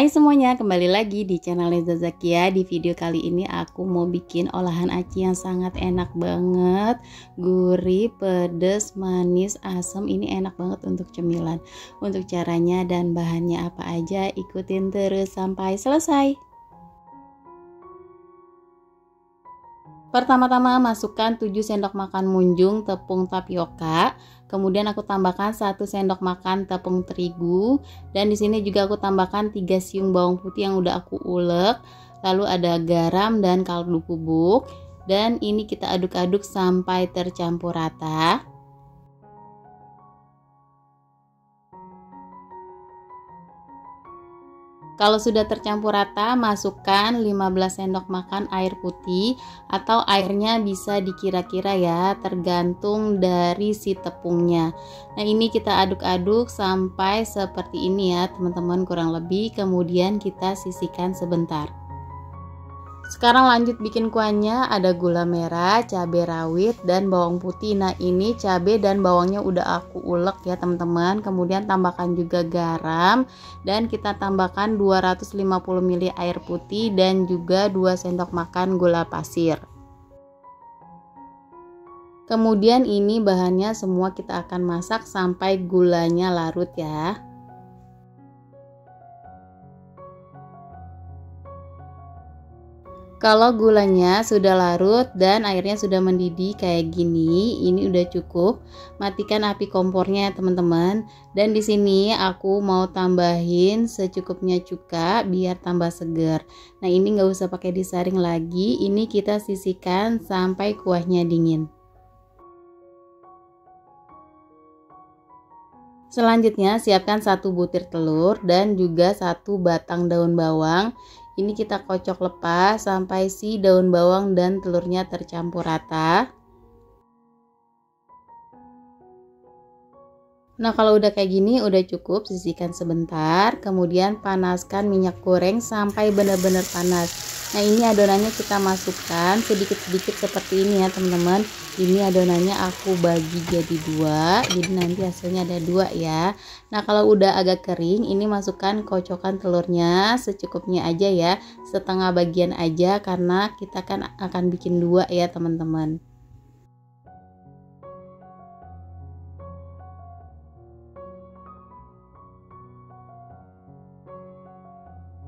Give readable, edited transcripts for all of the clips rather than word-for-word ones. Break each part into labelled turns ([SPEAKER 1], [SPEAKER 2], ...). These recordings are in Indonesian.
[SPEAKER 1] Hai semuanya, kembali lagi di channel Leza Zakia. Di video kali ini aku mau bikin olahan aci yang sangat enak banget, gurih, pedas, manis, asam. Ini enak banget untuk cemilan. Untuk caranya dan bahannya apa aja, ikutin terus sampai selesai. Pertama-tama masukkan 7 sendok makan munjung tepung tapioka, kemudian aku tambahkan 1 sendok makan tepung terigu, dan di sini juga aku tambahkan 3 siung bawang putih yang udah aku ulek, lalu ada garam dan kaldu bubuk, dan ini kita aduk-aduk sampai tercampur rata. Kalau sudah tercampur rata, masukkan 15 sendok makan air putih, atau airnya bisa dikira-kira ya, tergantung dari si tepungnya. Nah, ini kita aduk-aduk sampai seperti ini ya teman-teman, kurang lebih. Kemudian kita sisihkan sebentar. Sekarang lanjut bikin kuahnya. Ada gula merah, cabai rawit, dan bawang putih. Nah, ini cabai dan bawangnya udah aku ulek ya teman-teman. Kemudian tambahkan juga garam, dan kita tambahkan 250 ml air putih dan juga 2 sendok makan gula pasir. Kemudian ini bahannya semua kita akan masak sampai gulanya larut ya. Kalau gulanya sudah larut dan airnya sudah mendidih kayak gini, ini udah cukup. Matikan api kompornya ya teman-teman. Dan di sini aku mau tambahin secukupnya cuka biar tambah seger. Nah, ini nggak usah pakai disaring lagi. Ini kita sisihkan sampai kuahnya dingin. Selanjutnya siapkan 1 butir telur dan juga 1 batang daun bawang. Ini kita kocok lepas sampai si daun bawang dan telurnya tercampur rata. Nah, kalau udah kayak gini udah cukup, sisihkan sebentar. Kemudian panaskan minyak goreng sampai benar-benar panas. Nah, ini adonannya kita masukkan sedikit-sedikit seperti ini ya teman-teman. Ini adonannya aku bagi jadi 2, jadi nanti hasilnya ada 2 ya. Nah, kalau udah agak kering, ini masukkan kocokan telurnya secukupnya aja ya, setengah bagian aja karena kita kan akan bikin 2 ya teman-teman.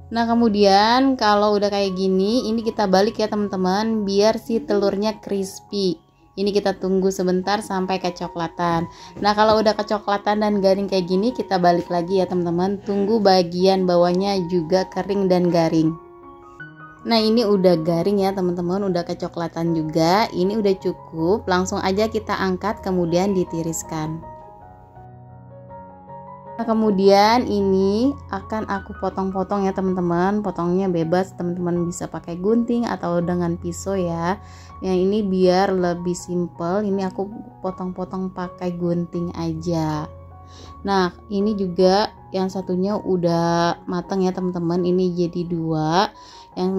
[SPEAKER 1] Nah, kemudian kalau udah kayak gini, ini kita balik ya teman-teman, biar si telurnya crispy. Ini kita tunggu sebentar sampai kecoklatan. Nah, kalau udah kecoklatan dan garing kayak gini, kita balik lagi ya teman-teman. Tunggu bagian bawahnya juga kering dan garing. Nah, ini udah garing ya teman-teman, udah kecoklatan juga. Ini udah cukup, langsung aja kita angkat kemudian ditiriskan. Nah, kemudian ini akan aku potong-potong ya teman-teman. Potongnya bebas, teman-teman bisa pakai gunting atau dengan pisau ya. Yang ini biar lebih simple, ini aku potong-potong pakai gunting aja. Nah, ini juga yang satunya udah matang ya teman-teman. Ini jadi 2. Yang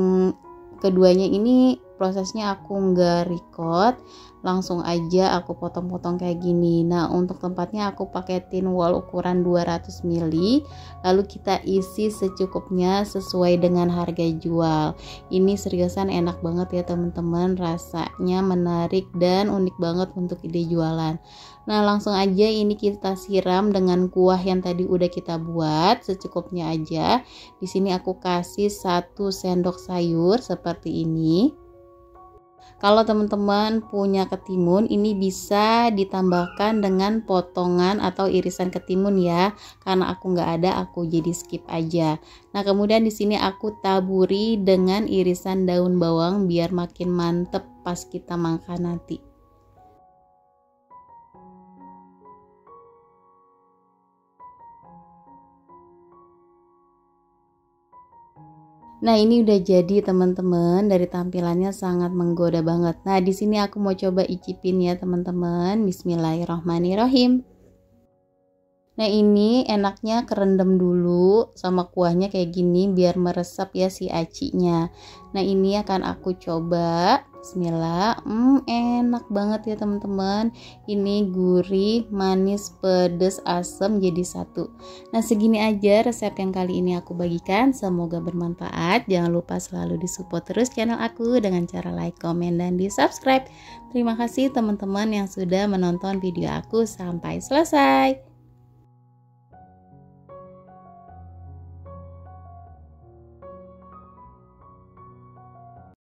[SPEAKER 1] keduanya ini prosesnya aku nggak record, langsung aja aku potong-potong kayak gini. Nah, untuk tempatnya aku pakai tin wall ukuran 200 ml, lalu kita isi secukupnya sesuai dengan harga jual. Ini seriusan enak banget ya teman-teman, rasanya menarik dan unik banget untuk ide jualan. Nah, langsung aja ini kita siram dengan kuah yang tadi udah kita buat secukupnya aja. Di sini aku kasih 1 sendok sayur seperti ini. Kalau teman-teman punya ketimun, ini bisa ditambahkan dengan potongan atau irisan ketimun ya. Karena aku nggak ada, aku jadi skip aja. Nah, kemudian di sini aku taburi dengan irisan daun bawang biar makin mantep pas kita makan nanti. Nah, ini udah jadi teman-teman, dari tampilannya sangat menggoda banget. Nah, di sini aku mau coba icipin ya teman-teman. Bismillahirrohmanirrohim. Nah ini enaknya kerendam dulu sama kuahnya kayak gini biar meresap ya si acinya. Nah ini akan aku coba. Bismillah. Enak banget ya teman-teman. Ini gurih, manis, pedas, asam jadi satu. Nah segini aja resep yang kali ini aku bagikan. Semoga bermanfaat. Jangan lupa selalu disupport terus channel aku dengan cara like, komen, dan di subscribe. Terima kasih teman-teman yang sudah menonton video aku sampai selesai.